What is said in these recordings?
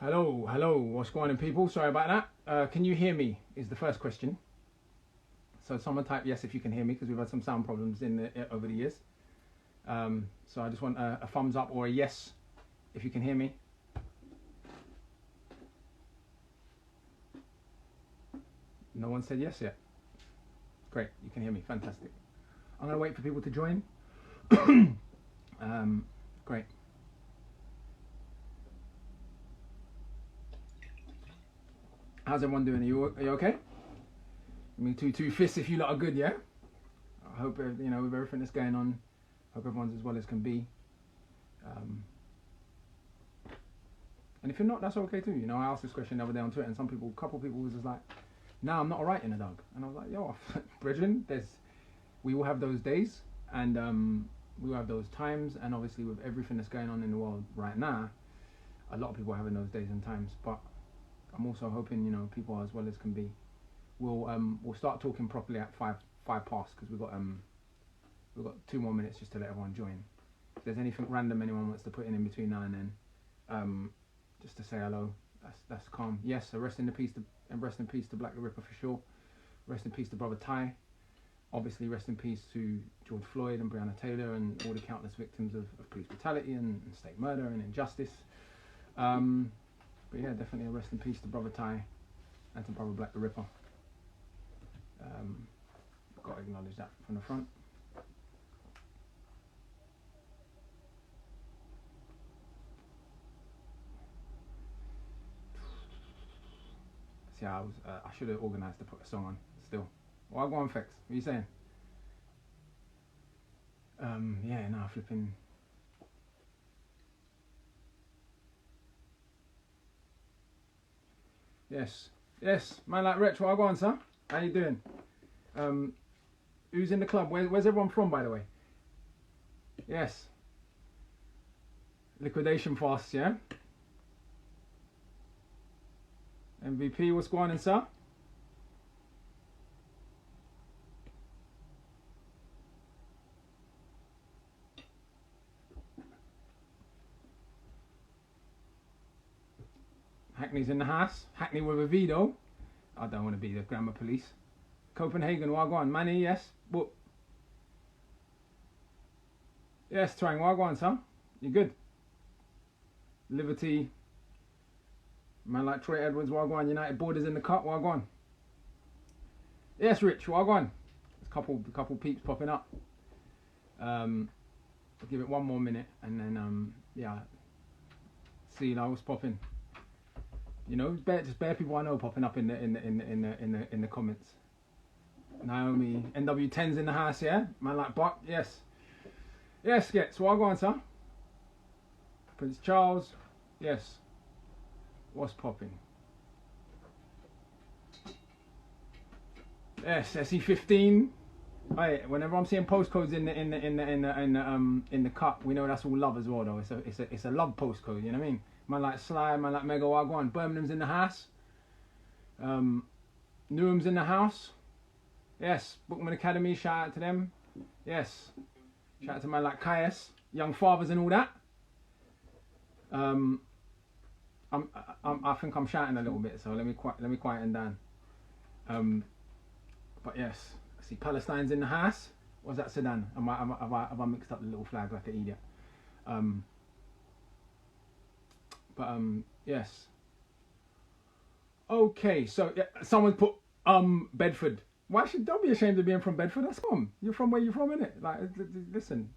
Hello, what's going on, people? Sorry about that. Can you hear me? Is the first question. So someone type yes if you can hear me, because we've had some sound problems over the years. So I just want a thumbs up or a yes if you can hear me. No one said yes yet. Great, you can hear me. Fantastic. I'm gonna wait for people to join. Great. How's everyone doing? Are you okay? I mean, two fists if you lot are good, yeah? I hope, with everything that's going on, hope everyone's as well as can be. And if you're not, that's okay too. I asked this question the other day on Twitter, and a couple people was just like, nah, I'm not alright in a dog. And I was like, yo, brethren, we will have those days, and we will have those times, and obviously with everything that's going on in the world right now, a lot of people are having those days and times, but I'm also hoping, people as well as can be. We'll start talking properly at five past, because we've got 2 more minutes just to let everyone join. If there's anything random anyone wants to put in between now and then, just to say hello, that's calm. Yes, so rest in peace to Black the Ripper for sure. Rest in peace to Brother Ty. Obviously, rest in peace to George Floyd and Breonna Taylor and all the countless victims of police brutality and state murder and injustice. But yeah, definitely a rest in peace to Brother Ty and to Brother Black the Ripper. Got to acknowledge that from the front. See, I should have organised to put a song on still. Well, I'll go on, Fex. What are you saying? Flipping. Yes, man like Rich, what I go on, sir? How you doing? Who's in the club? Where's everyone from, by the way? Yes. Liquidation fast, yeah? MVP, what's going on, sir? Hackney's in the house. Hackney with a V though. I don't want to be the grammar police. Copenhagen, Wagwan. Manny, yes. Whoop. Yes, Trang, Wagwan, son. You good? Liberty. Man like Troy Edwards, Wagwan. United Borders in the cut, Wagwan. Yes, Rich, Wagwan. There's a couple peeps popping up. I'll give it 1 more minute and then see what's popping. Just bare people I know popping up in the comments. Naomi, NW10's in the house, yeah? Man like Buck, yes. Yes, Skets, what go on, son? Prince Charles, yes. What's popping? Yes, SE15. Right, whenever I'm seeing postcodes in the cup, we know that's all love as well, though. It's a love postcode, you know what I mean? Man like Sly, man like Mega Wagwan. Birmingham's in the house. Newham's in the house. Yes, Bookman Academy, shout out to them. Yes, shout out to man like Caius, Young Fathers and all that. I think I'm shouting a little bit, so let me quieten down. But yes, I see Palestine's in the house. What's that, Sudan? Have I mixed up the little flag like an idiot? Yes. Okay, so someone put Bedford. Don't be ashamed of being from Bedford. That's from. You're from where you're from, innit? Like, listen.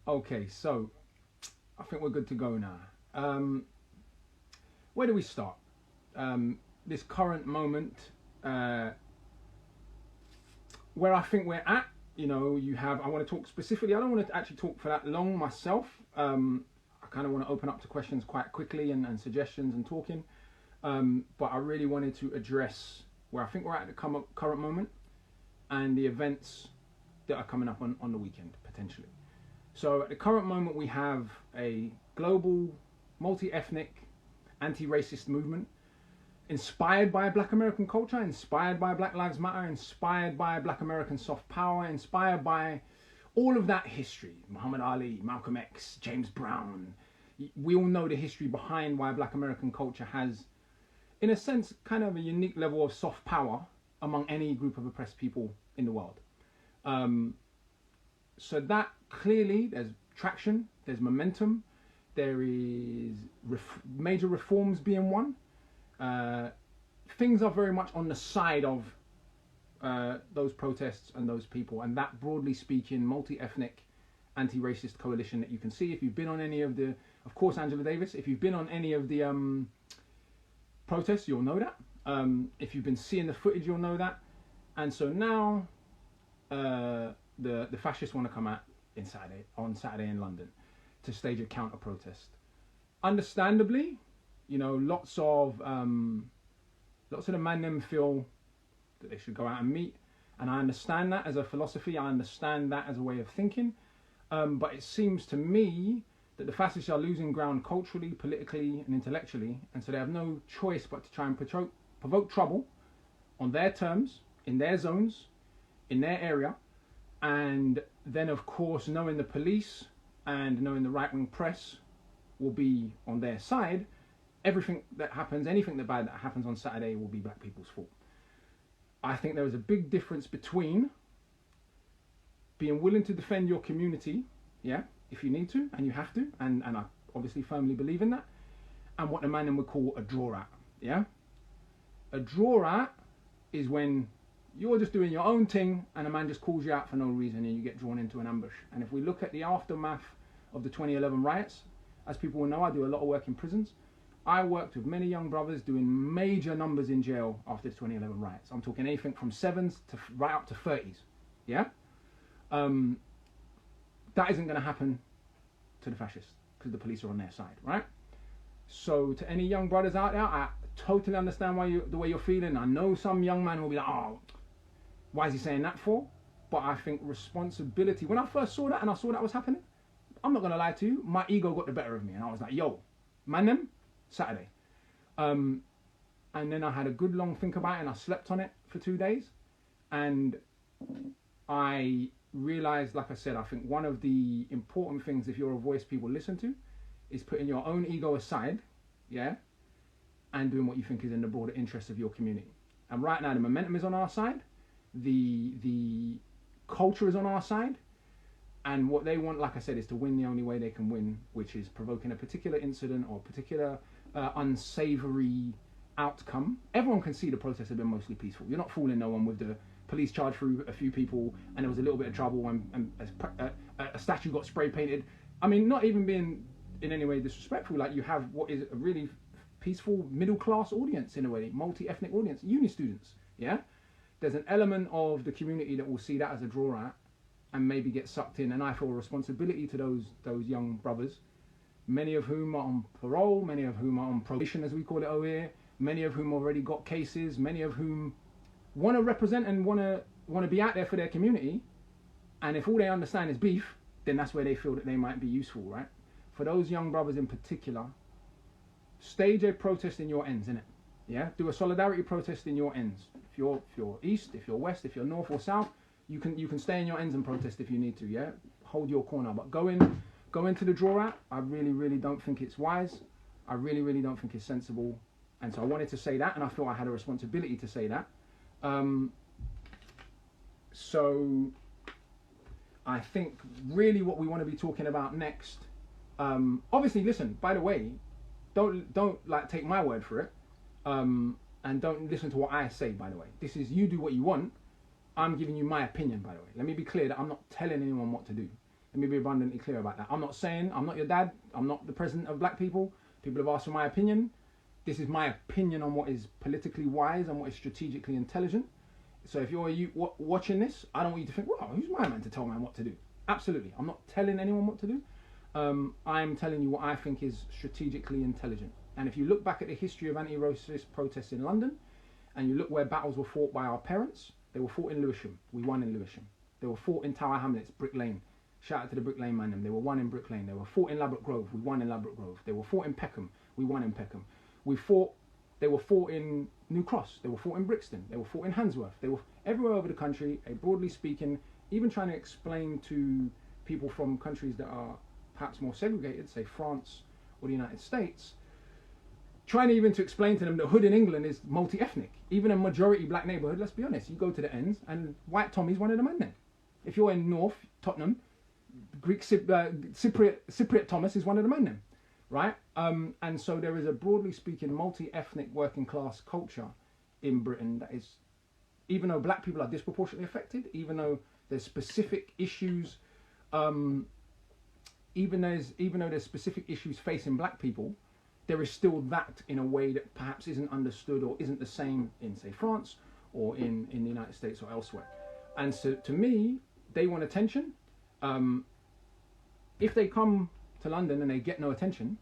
Okay, so I think we're good to go now. Where do we start? This current moment, where I think we're at. I want to talk specifically. I don't want to actually talk for that long myself. I kind of want to open up to questions quite quickly and suggestions and talking. But I really wanted to address where I think we're at the current moment and the events that are coming up on the weekend, potentially. So at the current moment, we have a global, multi-ethnic, anti-racist movement inspired by Black American culture, inspired by Black Lives Matter, inspired by Black American soft power, inspired by all of that history. Muhammad Ali, Malcolm X, James Brown, we all know the history behind why Black American culture has, in a sense, kind of a unique level of soft power among any group of oppressed people in the world. So that clearly there's traction, there's momentum, there is major reforms being won. Things are very much on the side of those protests and those people, and that, broadly speaking, multi-ethnic, anti-racist coalition that you can see if you've been on any of the, of course, Angela Davis, if you've been on any of the protests, you'll know that. If you've been seeing the footage, you'll know that. And so now the fascists want to come out on Saturday in London to stage a counter protest. Understandably, you know, lots of the man them feel that they should go out and meet, and I understand that as a philosophy, I understand that as a way of thinking, but it seems to me that the fascists are losing ground culturally, politically and intellectually, and so they have no choice but to try and provoke trouble on their terms, in their zones, in their area, and then of course knowing the police and knowing the right-wing press will be on their side, everything that happens, anything that bad that happens on Saturday will be black people's fault. I think there is a big difference between being willing to defend your community, yeah, if you need to, and you have to, and I obviously firmly believe in that, and what the man would call a draw at, yeah? A draw at is when you're just doing your own thing and a man just calls you out for no reason and you get drawn into an ambush. And if we look at the aftermath of the 2011 riots, as people will know, I do a lot of work in prisons. I worked with many young brothers doing major numbers in jail after the 2011 riots. I'm talking anything from 7s to right up to 30s, yeah? That isn't going to happen to the fascists because the police are on their side, right? So to any young brothers out there, I totally understand the way you're feeling. I know some young man will be like, oh, why is he saying that for? But I think responsibility, when I first saw that and I saw that was happening, I'm not going to lie to you, my ego got the better of me. And I was like, yo, man them, Saturday. And then I had a good long think about it and I slept on it for 2 days. And I realized, like I said, I think one of the important things, if you're a voice people listen to, is putting your own ego aside, yeah, and doing what you think is in the broader interest of your community. And right now the momentum is on our side, the culture is on our side, and what they want, like I said, is to win the only way they can win, which is provoking a particular incident or particular unsavory outcome. Everyone can see the protests have been mostly peaceful. You're not fooling no one with the police charged through a few people and there was a little bit of trouble and a statue got spray painted. I mean, not even being in any way disrespectful, like you have what is a really peaceful middle class audience in a way, multi-ethnic audience, uni students, yeah? There's an element of the community that will see that as a draw out and maybe get sucked in, and I feel a responsibility to those young brothers, many of whom are on parole, many of whom are on probation as we call it over here, many of whom already got cases, many of whom want to represent and want to be out there for their community, and if all they understand is beef, then that's where they feel that they might be useful, right? For those young brothers in particular, stage a protest in your ends, innit? Yeah, do a solidarity protest in your ends. If you're east, if you're west, if you're north or south, you can stay in your ends and protest if you need to. Yeah, hold your corner, but go into the draw out. I really don't think it's wise. I really don't think it's sensible. And so I wanted to say that, and I felt I had a responsibility to say that. So I think really what we want to be talking about next. Obviously, listen. By the way, don't like take my word for it, and don't listen to what I say. By the way, this is you do what you want. I'm giving you my opinion. By the way, let me be clear that I'm not telling anyone what to do. Let me be abundantly clear about that. I'm not saying I'm not your dad. I'm not the president of black people. People have asked for my opinion. This is my opinion on what is politically wise and what is strategically intelligent. So if you're watching this, I don't want you to think, well, who's my man to tell man what to do? Absolutely. I'm not telling anyone what to do. I'm telling you what I think is strategically intelligent. And if you look back at the history of anti-racist protests in London, and you look where battles were fought by our parents, they were fought in Lewisham. We won in Lewisham. They were fought in Tower Hamlets, Brick Lane. Shout out to the Brick Lane man. They were won in Brick Lane. They were fought in Ladbroke Grove. We won in Ladbroke Grove. They were fought in Peckham. We won in Peckham. They were fought in New Cross. They were fought in Brixton. They were fought in Handsworth. They were everywhere over the country. Broadly speaking, even trying to explain to people from countries that are perhaps more segregated, say France or the United States, trying even to explain to them that hood in England is multi-ethnic. Even a majority black neighbourhood, let's be honest, you go to the ends and white Tommy's one of the men there. If you're in North Tottenham, Greek Cypriot Thomas is one of the men there, right? And so there is a, broadly speaking, multi-ethnic working class culture in Britain that is, even though black people are disproportionately affected, even though there's specific issues, even though there's specific issues facing black people, there is still that in a way that perhaps isn't understood or isn't the same in, say, France or in the United States or elsewhere. And so to me, they want attention. If they come to London and they get no attention,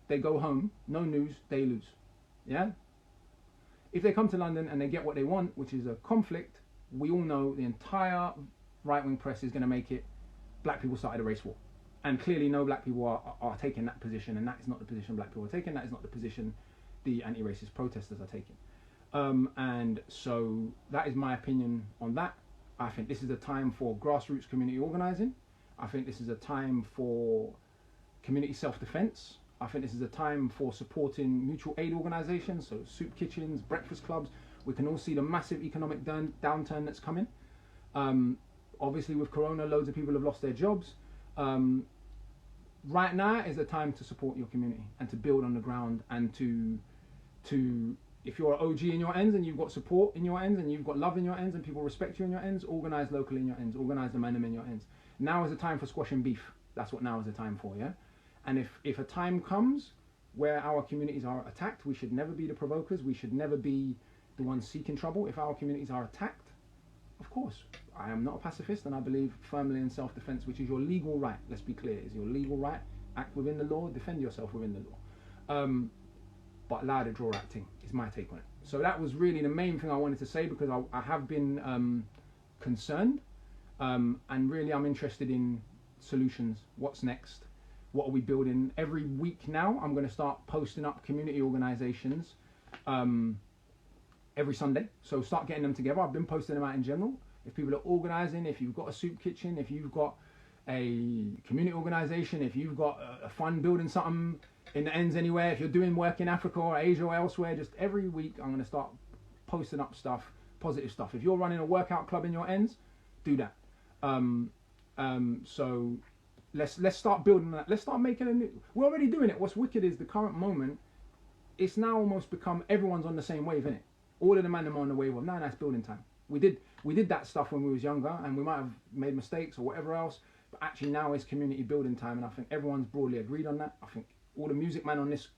they go home, no news, they lose. Yeah? If they come to London and they get what they want, which is a conflict, we all know the entire right-wing press is going to make it black people started a race war. And clearly no black people are taking that position, and that is not the position black people are taking, that is not the position the anti-racist protesters are taking. And so that is my opinion on that. I think this is a time for grassroots community organising. I think this is a time for community self-defence. I think this is a time for supporting mutual aid organisations, so soup kitchens, breakfast clubs. We can all see the massive economic downturn that's coming. Obviously with Corona, loads of people have lost their jobs. Right now is the time to support your community and to build on the ground, and to if you're an OG in your ends and you've got support in your ends and you've got love in your ends and people respect you in your ends, organise locally in your ends, organise the momentum in your ends. Now is the time for squashing beef. That's what now is the time for, yeah? And if a time comes where our communities are attacked, we should never be the provokers, we should never be the ones seeking trouble. If our communities are attacked, of course, I am not a pacifist and I believe firmly in self-defense, which is your legal right, let's be clear, is your legal right. Act within the law, defend yourself within the law. But allow the draw acting is my take on it. So that was really the main thing I wanted to say, because I have been concerned, and really I'm interested in solutions. What's next? What are we building? Every week now I'm going to start posting up community organisations every Sunday. So start getting them together. I've been posting them out in general. If people are organising, if you've got a soup kitchen, if you've got a community organisation, if you've got a fund building something in the ends anywhere, if you're doing work in Africa or Asia or elsewhere, just every week I'm going to start posting up stuff, positive stuff. If you're running a workout club in your ends, do that. So let's start building that. Let's start making a new. We're already doing it. What's wicked is the current moment. It's now almost become everyone's on the same wave, innit? All of the man are on the wave of now. That's building time. We did that stuff when we was younger, and we might have made mistakes or whatever else. But actually now is community building time, and I think everyone's broadly agreed on that. I think all the music man on this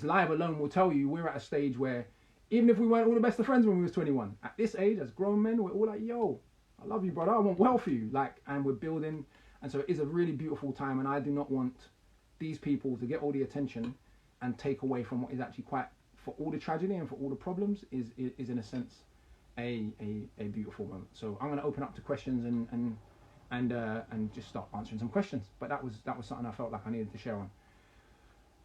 live alone will tell you we're at a stage where even if we weren't all the best of friends when we was 21, at this age as grown men, we're all like, yo, I love you, brother. I want well for you. And we're building. And so it is a really beautiful time, and I do not want these people to get all the attention and take away from what is actually quite, for all the tragedy and for all the problems, is in a sense a beautiful moment. So I'm going to open up to questions and just start answering some questions. But that was something I felt like I needed to share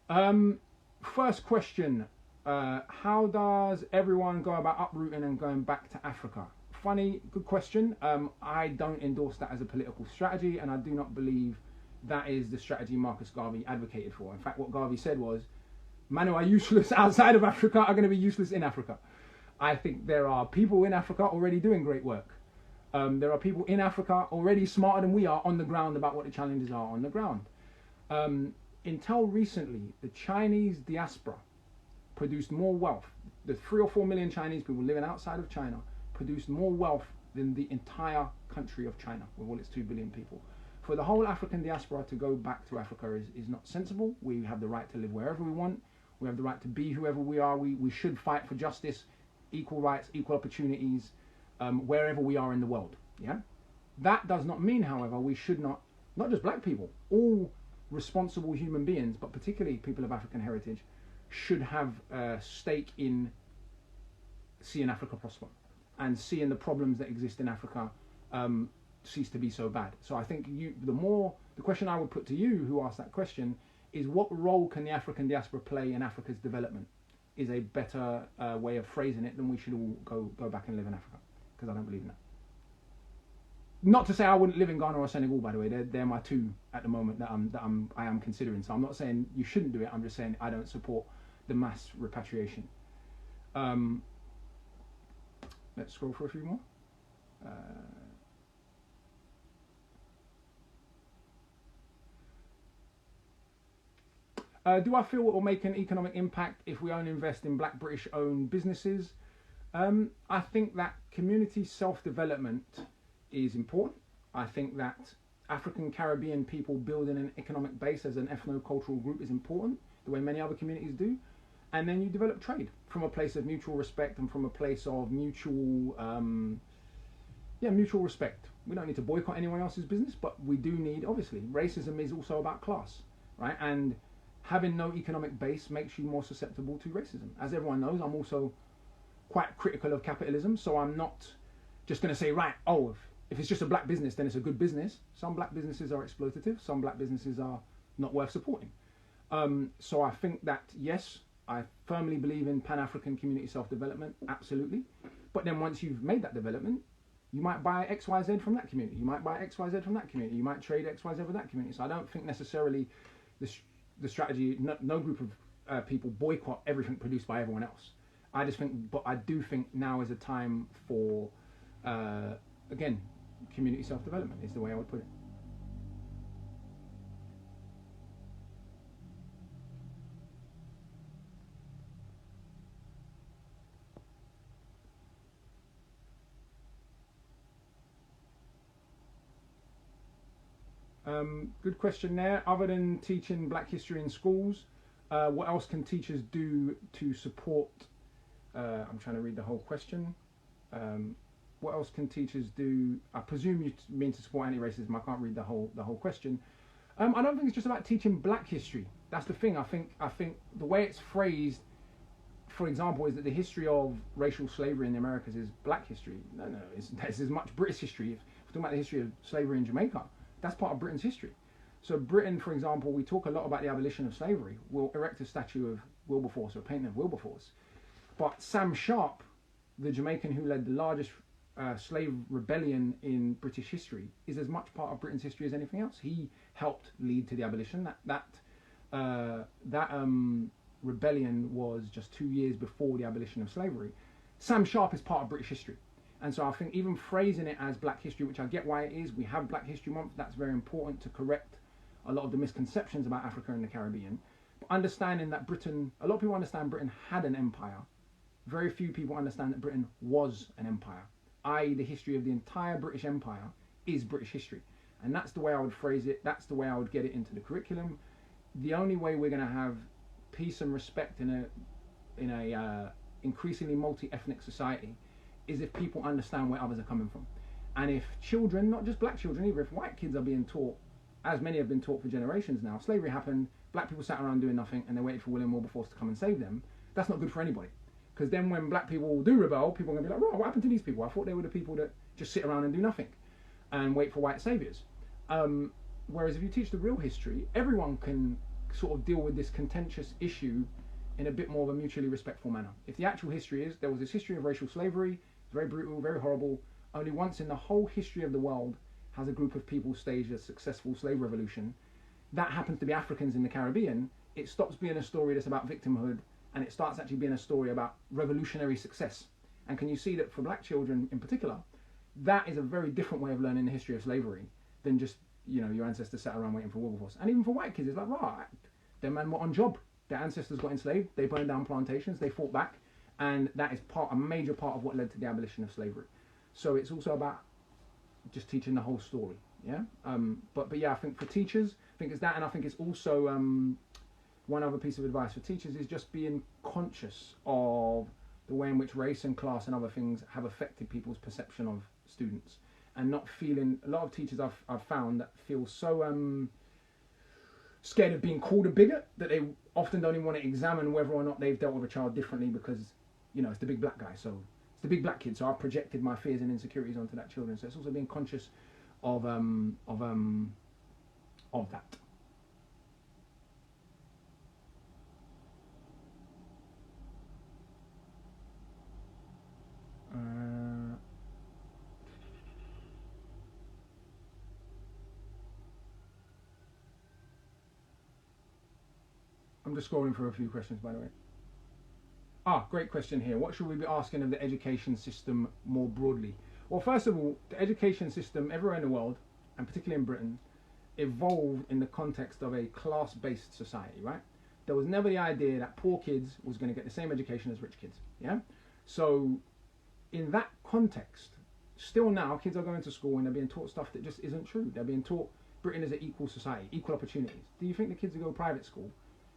on. First question: how does everyone go about uprooting and going back to Africa? Funny, good question. I don't endorse that as a political strategy, and I do not believe that is the strategy Marcus Garvey advocated for. In fact, what Garvey said was, men who are useless outside of Africa are going to be useless in Africa. I think there are people in Africa already doing great work. There are people in Africa already smarter than we are on the ground about what the challenges are on the ground. Until recently, the Chinese diaspora produced more wealth. The 3 or 4 million Chinese people living outside of China produced more wealth than the entire country of China, with all its 2 billion people. For the whole African diaspora to go back to Africa is not sensible. We have the right to live wherever we want. We have the right to be whoever we are. We should fight for justice, equal rights, equal opportunities, wherever we are in the world. Yeah, that does not mean, however, we should not just black people, all responsible human beings, but particularly people of African heritage, should have a stake in seeing Africa prosper and seeing the problems that exist in Africa cease to be so bad. So I think the question I would put to you who asked that question is, what role can the African diaspora play in Africa's development? Is a better way of phrasing it than we should all go back and live in Africa, because I don't believe in that. not to say I wouldn't live in Ghana or Senegal, by the way. They're my two at the moment I am considering. So I'm not saying you shouldn't do it. I'm just saying I don't support the mass repatriation. Um, let's scroll for a few more. Do I feel it will make an economic impact if we only invest in Black British-owned businesses? I think that community self-development is important. I think that African Caribbean people building an economic base as an ethno-cultural group is important, the way many other communities do. And then you develop trade from a place of mutual respect and from a place of mutual respect. We don't need to boycott anyone else's business, but we do need, obviously, racism is also about class, right? And having no economic base makes you more susceptible to racism. As everyone knows, I'm also quite critical of capitalism, so I'm not just going to say, right, oh, if it's just a black business, then it's a good business. Some black businesses are exploitative, some black businesses are not worth supporting. So I think that, yes, I firmly believe in Pan-African community self-development, absolutely. But then once you've made that development, you might buy XYZ from that community. You might buy XYZ from that community. You might trade XYZ with that community. So I don't think necessarily the strategy, no group of people boycott everything produced by everyone else. I just think, but I do think now is a time for, again, community self-development is the way I would put it. Good question there. Other than teaching Black history in schools, what else can teachers do to support? I'm trying to read the whole question. What else can teachers do? I presume you mean to support anti-racism. I can't read the whole question. I don't think it's just about teaching Black history. That's the thing. I think the way it's phrased, for example, is that the history of racial slavery in the Americas is Black history. No, it's as much British history. If we're talking about the history of slavery in Jamaica, that's part of Britain's history. So Britain, for example, we talk a lot about the abolition of slavery. We'll erect a statue of Wilberforce or a painting of Wilberforce. But Sam Sharp, the Jamaican who led the largest slave rebellion in British history, is as much part of Britain's history as anything else. He helped lead to the abolition. That rebellion was just 2 years before the abolition of slavery. Sam Sharp is part of British history. And so I think even phrasing it as Black history, which I get why it is, we have Black History Month, that's very important to correct a lot of the misconceptions about Africa and the Caribbean. But understanding that Britain, a lot of people understand Britain had an empire. Very few people understand that Britain was an empire, i.e. the history of the entire British Empire is British history. And that's the way I would phrase it, that's the way I would get it into the curriculum. The only way we're going to have peace and respect in a increasingly multi-ethnic society is if people understand where others are coming from. And if children, not just black children either, if white kids are being taught, as many have been taught for generations now, slavery happened, black people sat around doing nothing and they waited for William Wilberforce to come and save them, that's not good for anybody. Because then when black people do rebel, people are going to be like, right, what happened to these people? I thought they were the people that just sit around and do nothing and wait for white saviors. Whereas if you teach the real history, everyone can sort of deal with this contentious issue in a bit more of a mutually respectful manner. If the actual history is, there was this history of racial slavery, very brutal, very horrible, only once in the whole history of the world has a group of people staged a successful slave revolution. That happens to be Africans in the Caribbean. It stops being a story that's about victimhood and it starts actually being a story about revolutionary success. And can you see that for black children in particular, that is a very different way of learning the history of slavery than just, you know, your ancestors sat around waiting for Wilberforce. And even for white kids, it's like, right, their men were on job. Their ancestors got enslaved, they burned down plantations, they fought back, and that is a major part of what led to the abolition of slavery. So it's also about just teaching the whole story, yeah? But yeah, I think for teachers, I think it's that, and I think it's also, one other piece of advice for teachers is just being conscious of the way in which race and class and other things have affected people's perception of students, and not feeling, a lot of teachers I've found that feel so scared of being called a bigot that they often don't even want to examine whether or not they've dealt with a child differently because, you know, it's the big black guy, so it's the big black kid, so I've projected my fears and insecurities onto that children. So it's also being conscious of that. I'm just scrolling through a few questions, by the way. Ah, great question here. What should we be asking of the education system more broadly? Well, first of all, the education system everywhere in the world, and particularly in Britain, evolved in the context of a class-based society, right? There was never the idea that poor kids was going to get the same education as rich kids, yeah? So in that context, still now, kids are going to school and they're being taught stuff that just isn't true. They're being taught Britain is an equal society, equal opportunities. Do you think the kids who go to private school,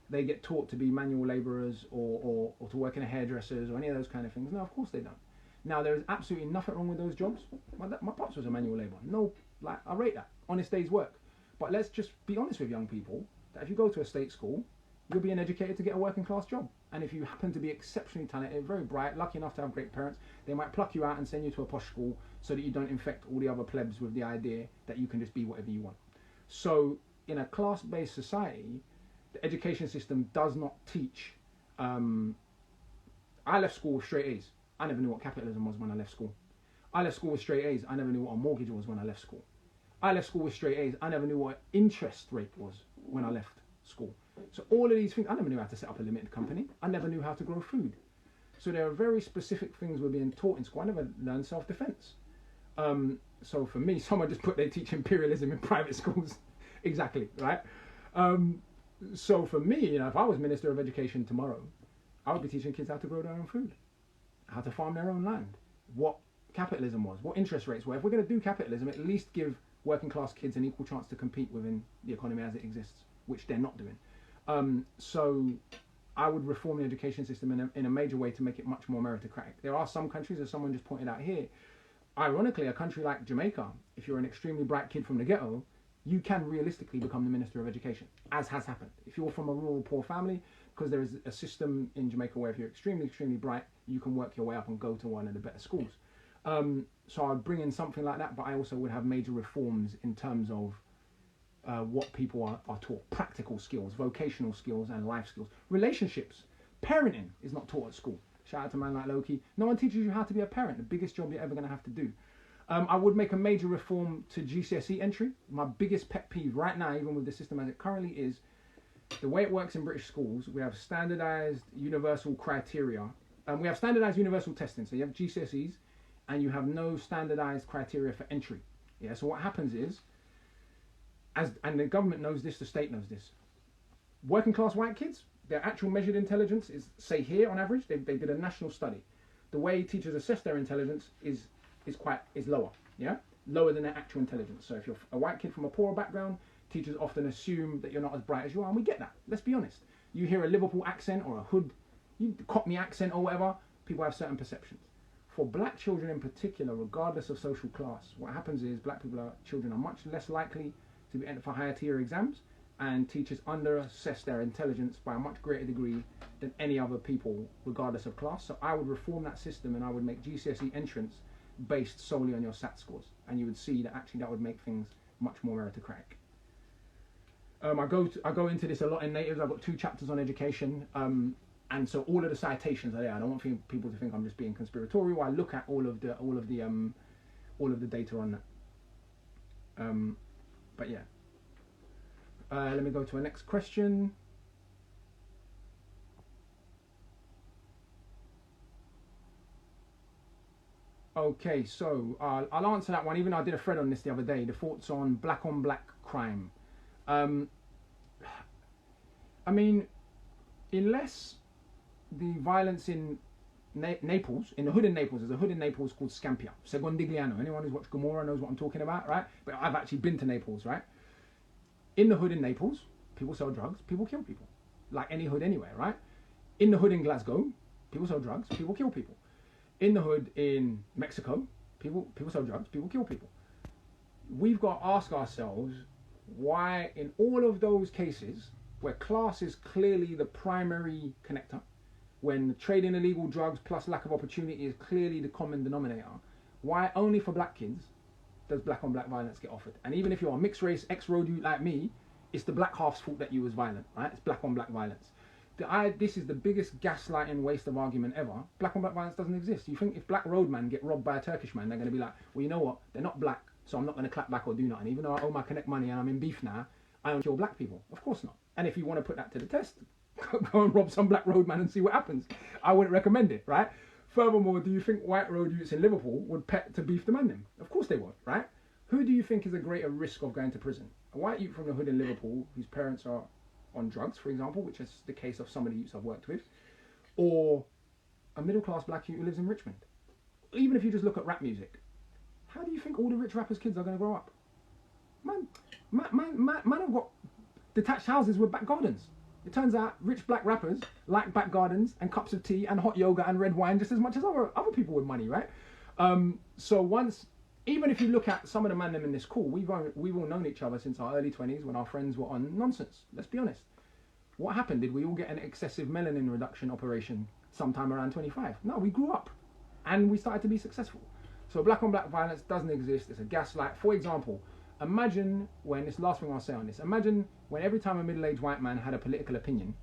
they get taught to be manual labourers or to work in a hairdressers or any of those kind of things? No, of course they don't. Now, there is absolutely nothing wrong with those jobs. My pops was a manual labourer. No, like, I rate that. Honest day's work. But let's just be honest with young people that if you go to a state school, you're being educated to get a working class job. And if you happen to be exceptionally talented, very bright, lucky enough to have great parents, they might pluck you out and send you to a posh school so that you don't infect all the other plebs with the idea that you can just be whatever you want. So in a class-based society, the education system does not teach. I left school with straight A's. I never knew what capitalism was when I left school. I left school with straight A's. I never knew what a mortgage was when I left school. I left school with straight A's. I never knew what interest rate was when I left school. So all of these things, I never knew how to set up a limited company. I never knew how to grow food. So there are very specific things we're being taught in school. I never learned self-defense. So for me, someone just put they teach imperialism in private schools. Exactly, right? So for me, you know, if I was Minister of Education tomorrow, I would be teaching kids how to grow their own food, how to farm their own land, what capitalism was, what interest rates were. If we're going to do capitalism, at least give working class kids an equal chance to compete within the economy as it exists, which they're not doing. So I would reform the education system in a major way to make it much more meritocratic. There are some countries, as someone just pointed out here, ironically, a country like Jamaica, if you're an extremely bright kid from the ghetto, you can realistically become the Minister of Education, as has happened. If you're from a rural poor family, because there is a system in Jamaica where if you're extremely, extremely bright, you can work your way up and go to one of the better schools. So I'd bring in something like that, but I also would have major reforms in terms of what people are taught. Practical skills, vocational skills and life skills. Relationships. Parenting is not taught at school. Shout out to a man like Loki. No one teaches you how to be a parent, the biggest job you're ever going to have to do. I would make a major reform to GCSE entry. My biggest pet peeve right now, even with the system as it currently is, the way it works in British schools, we have standardised universal criteria. We have standardised universal testing. So you have GCSEs and you have no standardised criteria for entry. Yeah. So what happens is, and the government knows this, the state knows this, working class white kids, their actual measured intelligence is, say here on average, they did a national study. The way teachers assess their intelligence is lower, yeah? Lower than their actual intelligence. So if you're a white kid from a poorer background, teachers often assume that you're not as bright as you are, and we get that. Let's be honest. You hear a Liverpool accent or a hood, Cockney accent or whatever, people have certain perceptions. For black children in particular, regardless of social class, what happens is children are much less likely to be entered for higher tier exams, and teachers under-assess their intelligence by a much greater degree than any other people, regardless of class. So I would reform that system and I would make GCSE entrance based solely on your SAT scores, and you would see that actually that would make things much more meritocratic. I go into this a lot in Natives. I've got 2 chapters on education, and so all of the citations are there. I don't want people to think I'm just being conspiratorial. I look at all of the data on that. But yeah, let me go to our next question. Okay, so I'll answer that one, even though I did a thread on this the other day, the thoughts on black crime. I mean, unless the violence in Naples, in the hood in Naples, there's a hood in Naples called Scampia, Secondigliano. Anyone who's watched Gomorrah knows what I'm talking about, right? But I've actually been to Naples, right? In the hood in Naples, people sell drugs, people kill people. Like any hood anywhere, right? In the hood in Glasgow, people sell drugs, people kill people. In the hood in Mexico, people sell drugs, people kill people. We've got to ask ourselves why in all of those cases where class is clearly the primary connector, when trading illegal drugs plus lack of opportunity is clearly the common denominator, why only for black kids does black on black violence get offered? And even if you're a mixed race ex-road youth like me, it's the black half's fault that you was violent, right? It's black on black violence. This is the biggest gaslighting waste of argument ever. Black on black violence doesn't exist. You think if black roadmen get robbed by a Turkish man, they're going to be like, well, you know what? They're not black, so I'm not going to clap back or do nothing. Even though I owe my Connect money and I'm in beef now, I don't kill black people. Of course not. And if you want to put that to the test, Go and rob some black roadman and see what happens. I wouldn't recommend it, right? Furthermore, do you think white road youths in Liverpool would pet to beef the man them? Of course they won't, right? Who do you think is a greater risk of going to prison? A white youth from the hood in Liverpool whose parents are on drugs, for example, which is the case of some of the youths I've worked with, or a middle-class black youth who lives in Richmond? Even if you just look at rap music, how do you think all the rich rappers' kids are going to grow up? Man have got detached houses with back gardens. It turns out rich black rappers like back gardens and cups of tea and hot yoga and red wine just as much as other people with money, right? So once, even if you look at some of the man them in this call, we've all known each other since our early 20s when our friends were on nonsense. Let's be honest. What happened? Did we all get an excessive melanin reduction operation sometime around 25? No, we grew up and we started to be successful. So black on black violence doesn't exist. It's a gaslight. For example, imagine when, this last thing I'll say on this, imagine when every time a middle-aged white man had a political opinion,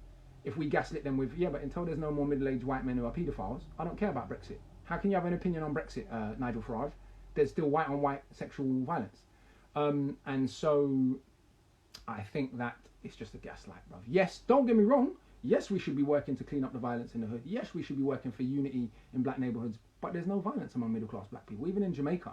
if we gaslit them with, yeah, but until there's no more middle-aged white men who are paedophiles, I don't care about Brexit. How can you have an opinion on Brexit, Nigel Farage? There's still white on white sexual violence. And so I think that it's just a gaslight, bruv. Yes, don't get me wrong. Yes, we should be working to clean up the violence in the hood. Yes, we should be working for unity in black neighborhoods, but there's no violence among middle-class black people. Even in Jamaica,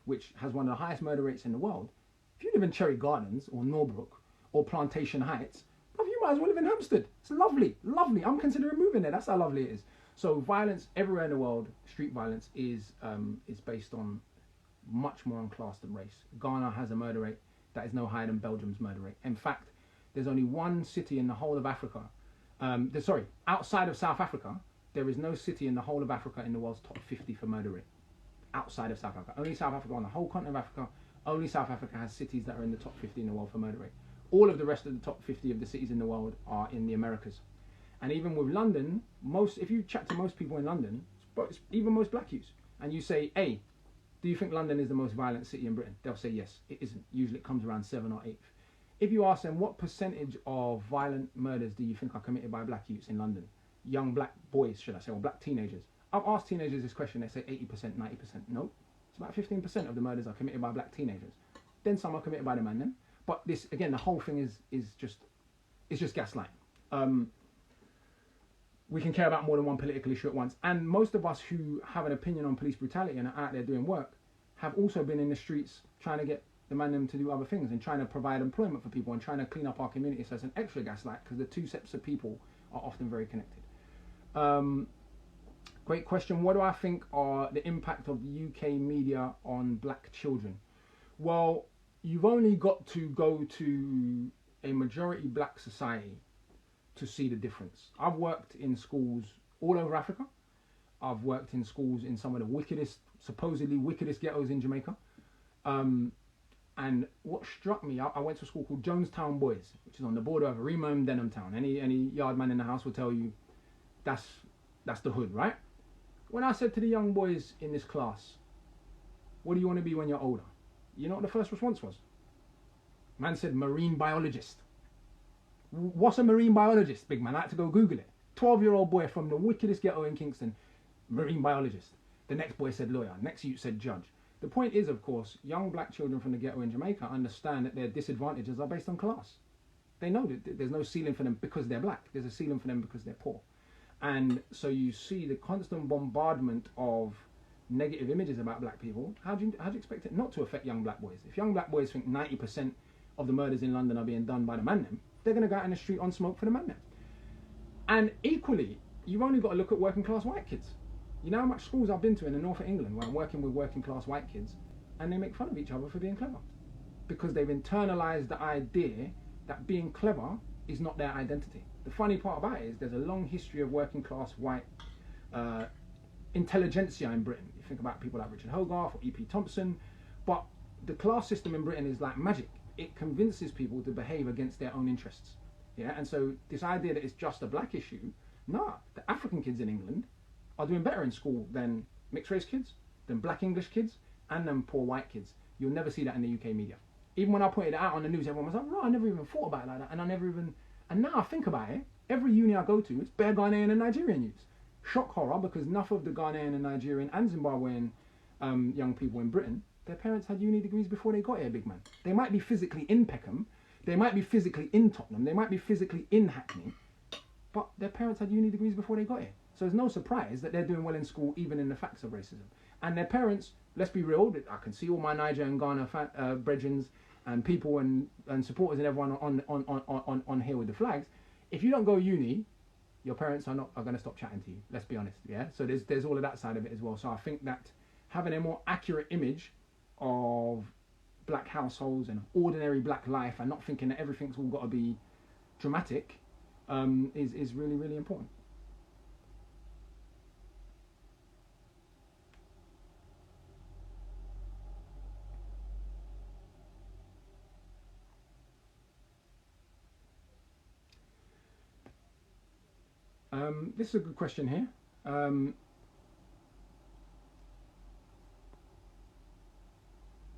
which has one of the highest murder rates in the world, if you live in Cherry Gardens or Norbrook or Plantation Heights, you might as well live in Hampstead. It's lovely, lovely. I'm considering moving there. That's how lovely it is. So violence everywhere in the world, street violence, is based on much more on class than race. Ghana has a murder rate that is no higher than Belgium's murder rate. In fact, there's only one city in the whole of Africa. Outside of South Africa, there is no city in the whole of Africa in the world's top 50 for murder rate. Outside of South Africa. Only South Africa on the whole continent of Africa. Only South Africa has cities that are in the top 50 in the world for murder rate. All of the rest of the top 50 of the cities in the world are in the Americas. And even with London, if you chat to most people in London, even most black youths, and you say, hey, do you think London is the most violent city in Britain? They'll say yes, it isn't. Usually it comes around 7 or 8. If you ask them what percentage of violent murders do you think are committed by black youths in London? Young black boys, should I say, or black teenagers. I've asked teenagers this question, they say 80%, 90%. No, it's about 15% of the murders are committed by black teenagers. Then some are committed by the man then. But this, again, the whole thing is just gaslighting. We can care about more than one political issue at once. And most of us who have an opinion on police brutality and are out there doing work have also been in the streets trying to get the man them to do other things and trying to provide employment for people and trying to clean up our community. So it's an extra gaslight because the two sets of people are often very connected. Great question. What do I think are the impact of UK media on black children? Well, you've only got to go to a majority black society to see the difference. I've worked in schools all over Africa. I've worked in schools in some of the supposedly wickedest ghettos in Jamaica. And what struck me, I went to a school called Jonestown Boys, which is on the border of Arima and Denham Town. Any yard man in the house will tell you that's the hood, right? When I said to the young boys in this class, what do you want to be when you're older? You know what the first response was? Man said, marine biologist. What's a marine biologist, big man? I had to go Google it. 12-year-old boy from the wickedest ghetto in Kingston, marine biologist. The next boy said lawyer. Next youth said judge. The point is, of course, young black children from the ghetto in Jamaica understand that their disadvantages are based on class. They know that there's no ceiling for them because they're black. There's a ceiling for them because they're poor. And so you see the constant bombardment of negative images about black people. How do you expect it not to affect young black boys? If young black boys think 90% of the murders in London are being done by the man them, they're going to go out in the street on smoke for the man them. And equally, you've only got to look at working class white kids. You know how much schools I've been to in the north of England where I'm working with working class white kids and they make fun of each other for being clever. Because they've internalized the idea that being clever is not their identity. The funny part about it is there's a long history of working class white intelligentsia in Britain. You think about people like Richard Hogarth or E.P. Thompson, but the class system in Britain is like magic. It convinces people to behave against their own interests. Yeah, and so this idea that it's just a black issue, nah, the African kids in England are doing better in school than mixed race kids, than black English kids, and than poor white kids. You'll never see that in the UK media. Even when I pointed it out on the news, everyone was like, no, I never even thought about it like that, and now I think about it, every uni I go to, it's bare Ghanaian and Nigerian youths. Shock horror, because enough of the Ghanaian and Nigerian and Zimbabwean young people in Britain, their parents had uni degrees before they got here, big man. They might be physically in Peckham, they might be physically in Tottenham, they might be physically in Hackney, but their parents had uni degrees before they got here. So it's no surprise that they're doing well in school, even in the facts of racism. And their parents, let's be real, I can see all my Niger and Ghana brethrens and people and supporters and everyone on here with the flags. If you don't go uni, your parents are going to stop chatting to you. Let's be honest, yeah. So there's all of that side of it as well. So I think that having a more accurate image of black households and ordinary black life, and not thinking that everything's all got to be dramatic, is really, really important. This is a good question here.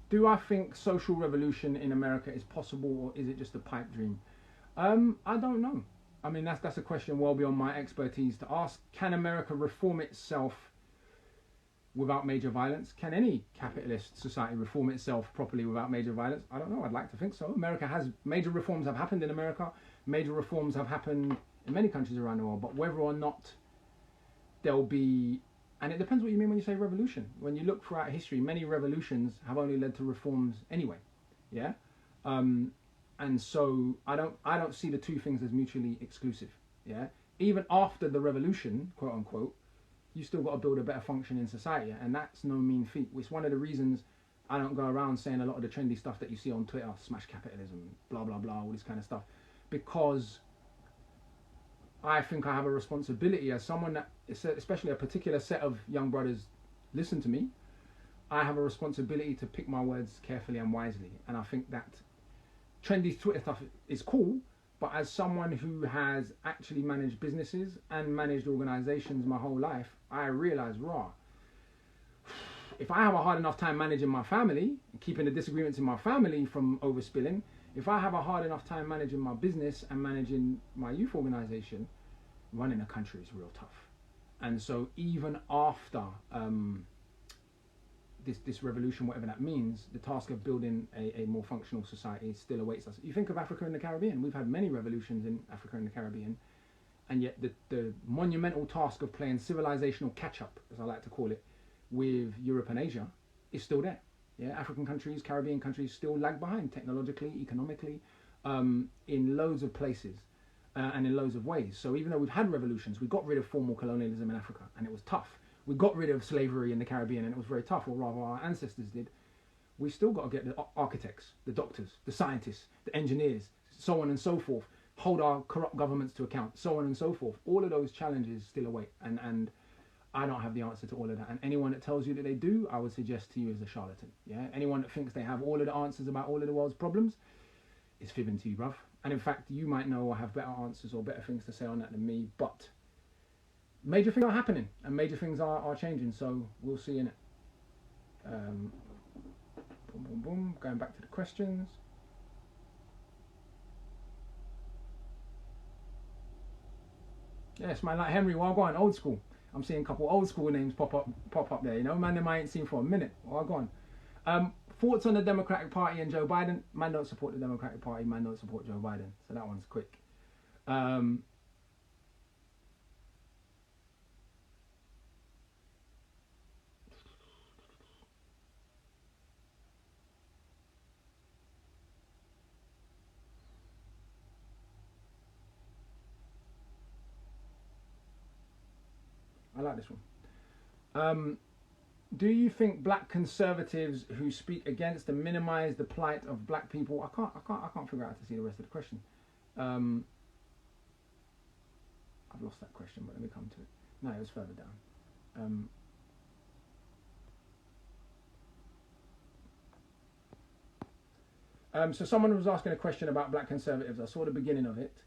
Do I think social revolution in America is possible, or is it just a pipe dream? I don't know. I mean, that's a question well beyond my expertise to ask. Can America reform itself without major violence? Can any capitalist society reform itself properly without major violence? I don't know. I'd like to think so. Major reforms have happened in America. Major reforms have happened in many countries around the world. But whether or not there'll be, and it depends what you mean when you say revolution. When you look throughout history, many revolutions have only led to reforms anyway. Yeah. And so I don't see the two things as mutually exclusive. Yeah. Even after the revolution, quote unquote, you still got to build a better functioning society, and that's no mean feat. It's one of the reasons I don't go around saying a lot of the trendy stuff that you see on Twitter, smash capitalism, blah blah blah, all this kind of stuff, because I think I have a responsibility as someone that, especially a particular set of young brothers, listen to me. I have a responsibility to pick my words carefully and wisely, and I think that trendy Twitter stuff is cool, but as someone who has actually managed businesses and managed organizations my whole life, I realize, if I have a hard enough time managing my family, keeping the disagreements in my family from overspilling, if I have a hard enough time managing my business and managing my youth organization, running a country is real tough. And so even after this revolution, whatever that means, the task of building a more functional society still awaits us. You think of Africa and the Caribbean. We've had many revolutions in Africa and the Caribbean, and yet the monumental task of playing civilizational catch-up, as I like to call it, with Europe and Asia is still there. Yeah, African countries, Caribbean countries still lag behind technologically, economically, in loads of places and in loads of ways. So even though we've had revolutions, we got rid of formal colonialism in Africa, and it was tough. We got rid of slavery in the Caribbean, and it was very tough, or rather our ancestors did. We still got to get the architects, the doctors, the scientists, the engineers, so on and so forth, hold our corrupt governments to account, so on and so forth. All of those challenges still await, and I don't have the answer to all of that. And anyone that tells you that they do, I would suggest to you is a charlatan. Yeah, anyone that thinks they have all of the answers about all of the world's problems is fibbing to you, bruv. And in fact, you might know or have better answers or better things to say on that than me, but major things are happening and major things are changing, so we'll see in it. Boom, boom, boom. Going back to the questions. Yes, man, like Henry, well, go on, old school. I'm seeing a couple old school names pop up there, you know, man, them I ain't seen for a minute. Well, go on. Thoughts on the Democratic Party and Joe Biden? Man don't support the Democratic Party, man don't support Joe Biden. So that one's quick. I like this one. Do you think black conservatives who speak against and minimize the plight of black people? I can't figure out how to see the rest of the question. I've lost that question, but let me come to it. No, it was further down. So someone was asking a question about black conservatives. I saw the beginning of it.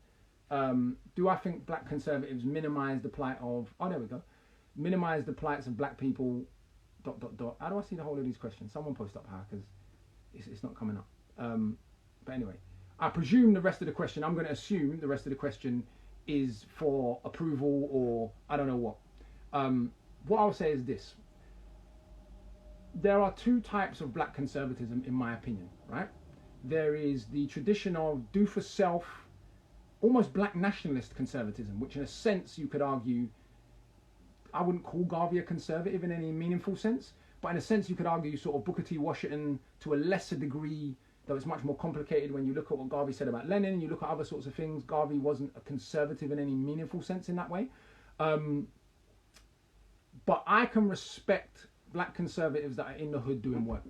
Do I think black conservatives minimize the plight of? Oh, there we go. Minimize the plights of black people. ... How do I see the whole of these questions? Someone post up how, because it's not coming up. But anyway, I presume the rest of the question, I'm going to assume the rest of the question is for approval or I don't know what. What I'll say is this. There are two types of black conservatism, in my opinion, right? There is the tradition of do for self, almost black nationalist conservatism, which in a sense you could argue, I wouldn't call Garvey a conservative in any meaningful sense, but in a sense you could argue sort of Booker T. Washington to a lesser degree, though it's much more complicated when you look at what Garvey said about Lenin, you look at other sorts of things. Garvey wasn't a conservative in any meaningful sense in that way. But I can respect black conservatives that are in the hood doing work.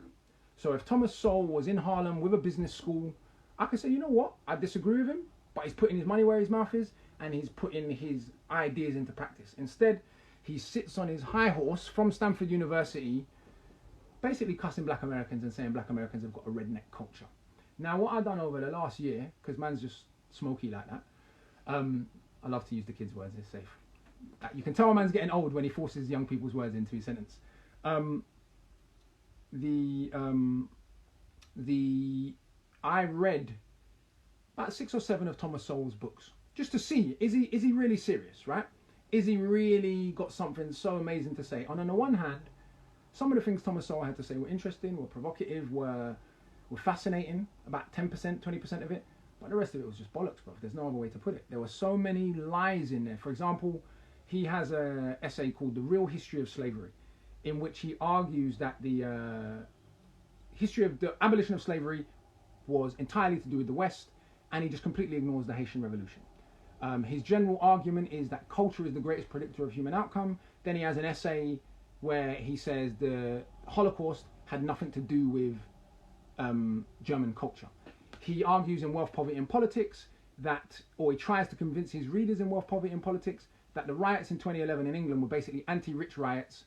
So if Thomas Sowell was in Harlem with a business school, I could say, you know what, I disagree with him, but he's putting his money where his mouth is, and he's putting his ideas into practice. Instead, he sits on his high horse from Stanford University, basically cussing black Americans and saying black Americans have got a redneck culture. Now, what I've done over the last year, because man's just smoky like that, I love to use the kids' words, it's safe. You can tell a man's getting old when he forces young people's words into his sentence. I read about 6 or 7 of Thomas Sowell's books just to see, is he really serious, right? Is he really got something so amazing to say? And on the one hand, some of the things Thomas Sowell had to say were interesting, were provocative, were fascinating, about 10%, 20% of it, but the rest of it was just bollocks, bro. There's no other way to put it. There were so many lies in there. For example, he has an essay called The Real History of Slavery, in which he argues that the history of the abolition of slavery was entirely to do with the West, and he just completely ignores the Haitian Revolution. His general argument is that culture is the greatest predictor of human outcome. Then he has an essay where he says the Holocaust had nothing to do with German culture. He argues in Wealth, Poverty and Politics that, or he tries to convince his readers in Wealth, Poverty and Politics that the riots in 2011 in England were basically anti-rich riots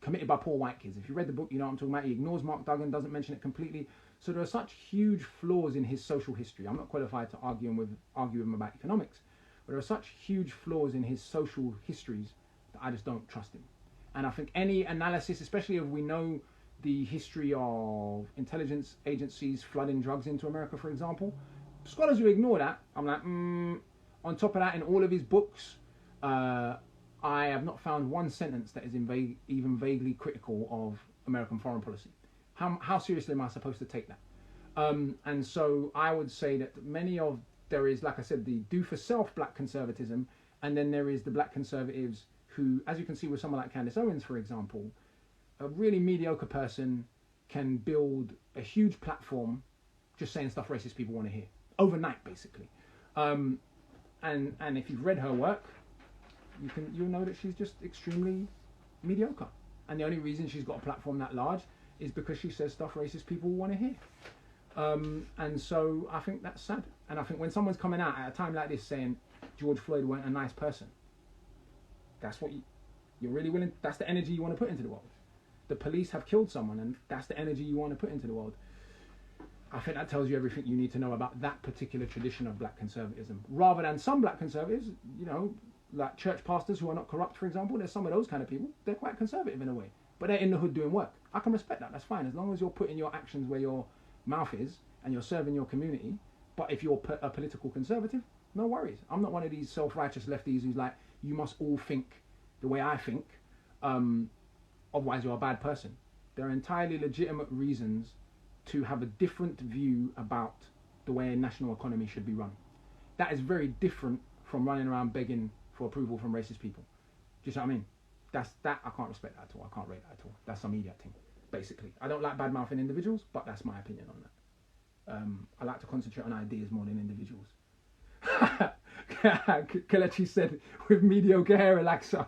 committed by poor white kids. If you read the book, you know what I'm talking about. He ignores Mark Duggan, doesn't mention it completely. So there are such huge flaws in his social history. I'm not qualified to argue with him about economics, but there are such huge flaws in his social histories that I just don't trust him. And I think any analysis, especially if we know the history of intelligence agencies flooding drugs into America, for example, scholars who ignore that, I'm like, On top of that, in all of his books, I have not found one sentence that is even vaguely critical of American foreign policy. How seriously am I supposed to take that? And so I would say that there is, like I said, the do-for-self black conservatism, and then there is the black conservatives who, as you can see with someone like Candace Owens, for example, a really mediocre person can build a huge platform just saying stuff racist people want to hear, overnight, basically. And if you've read her work, you'll know that she's just extremely mediocre. And the only reason she's got a platform that large is because she says stuff racist people want to hear. And so I think that's sad. And I think when someone's coming out at a time like this saying George Floyd weren't a nice person, that's what you're really willing, that's the energy you want to put into the world. The police have killed someone, and that's the energy you want to put into the world. I think that tells you everything you need to know about that particular tradition of black conservatism. Rather than some black conservatives, like church pastors who are not corrupt, for example, there's some of those kind of people, they're quite conservative in a way, but they're in the hood doing work. I can respect that, that's fine, as long as you're putting your actions where your mouth is and you're serving your community. But if you're a political conservative, no worries. I'm not one of these self-righteous lefties who's like, you must all think the way I think, otherwise you're a bad person. There are entirely legitimate reasons to have a different view about the way a national economy should be run. That is very different from running around begging for approval from racist people. Do you see what I mean? I can't respect that at all. I can't rate that at all. That's some idiot thing, basically. I don't like bad-mouthing individuals, but that's my opinion on that. I like to concentrate on ideas more than individuals. Kelechi said, with mediocre hair, Alexa.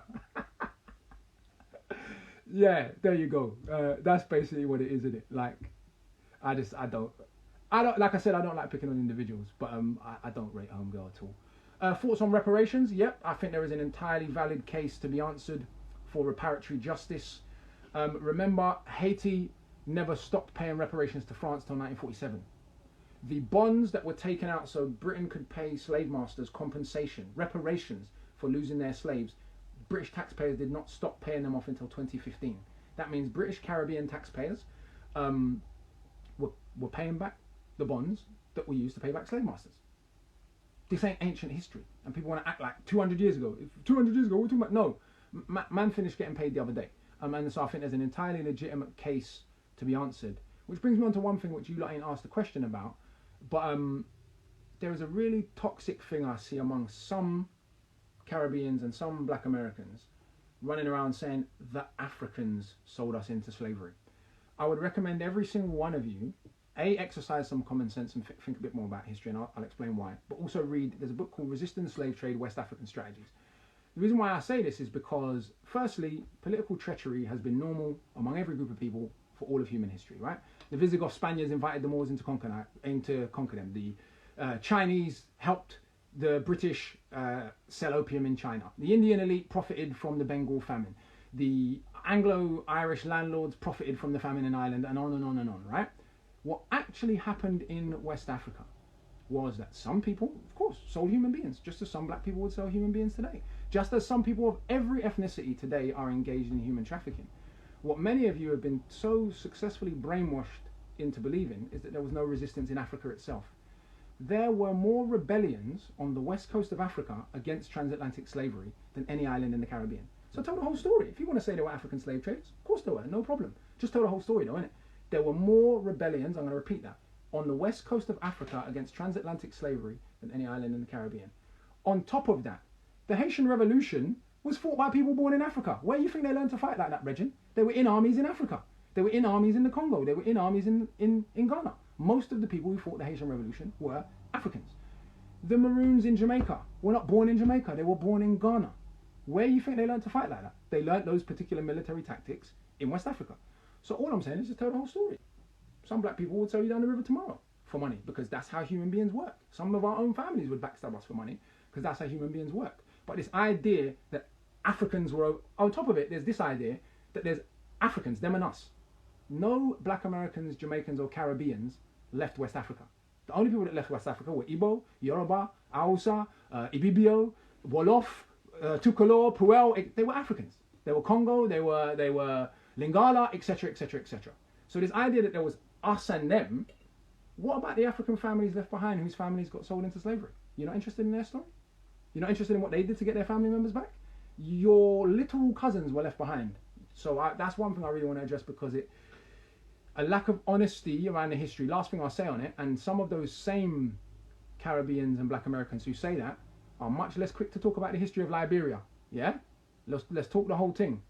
Yeah, there you go. That's basically what it is, isn't it? Like, I don't, like I said, I don't like picking on individuals, but I don't rate Homegirl at all. Thoughts on reparations? Yep, I think there is an entirely valid case to be answered for reparatory justice. Remember, Haiti never stopped paying reparations to France till 1947. The bonds that were taken out so Britain could pay slave masters compensation, reparations for losing their slaves, British taxpayers did not stop paying them off until 2015. That means British Caribbean taxpayers were paying back the bonds that were used to pay back slave masters. This ain't ancient history, and people want to act like 200 years ago. 200 years ago, what are we talking about? No, man finished getting paid the other day. And so I think there's an entirely legitimate case to be answered. Which brings me on to one thing which you lot ain't asked a question about. But there is a really toxic thing I see among some Caribbeans and some Black Americans running around saying the Africans sold us into slavery. I would recommend every single one of you, exercise some common sense and think a bit more about history, and I'll explain why. But also read, there's a book called Resisting the Slave Trade, West African Strategies. The reason why I say this is because, firstly, political treachery has been normal among every group of people for all of human history, right? The Visigoth Spaniards invited the Moors in to conquer them. The Chinese helped the British sell opium in China. The Indian elite profited from the Bengal famine. The Anglo-Irish landlords profited from the famine in Ireland, and on and on and on, right? What actually happened in West Africa was that some people, of course, sold human beings, just as some black people would sell human beings today. Just as some people of every ethnicity today are engaged in human trafficking. What many of you have been so successfully brainwashed into believing is that there was no resistance in Africa itself. There were more rebellions on the west coast of Africa against transatlantic slavery than any island in the Caribbean. So tell the whole story. If you want to say there were African slave trades, of course there were, no problem. Just tell the whole story though, innit? There were more rebellions, I'm going to repeat that, on the west coast of Africa against transatlantic slavery than any island in the Caribbean. On top of that, the Haitian Revolution was fought by people born in Africa. Where do you think they learned to fight like that, Regin? They were in armies in Africa. They were in armies in the Congo. They were in armies in Ghana. Most of the people who fought the Haitian Revolution were Africans. The Maroons in Jamaica were not born in Jamaica. They were born in Ghana. Where do you think they learned to fight like that? They learned those particular military tactics in West Africa. So all I'm saying is just tell the whole story. Some black people would sell you down the river tomorrow for money because that's how human beings work. Some of our own families would backstab us for money because that's how human beings work. But this idea that Africans were, on top of it, there's this idea that there's Africans, them and us. No black Americans, Jamaicans or Caribbeans left West Africa. The only people that left West Africa were Igbo, Yoruba, Hausa, Ibibio, Wolof, Tukulor, Puel. They were Africans. They were Congo, they were Lingala, etc., etc., etc. So this idea that there was us and them, what about the African families left behind whose families got sold into slavery? You're not interested in their story? You're not interested in what they did to get their family members back? Your literal cousins were left behind. So that's one thing I really want to address because a lack of honesty around the history. Last thing I'll say on it, and some of those same Caribbeans and black Americans who say that are much less quick to talk about the history of Liberia. Yeah? Let's talk the whole thing.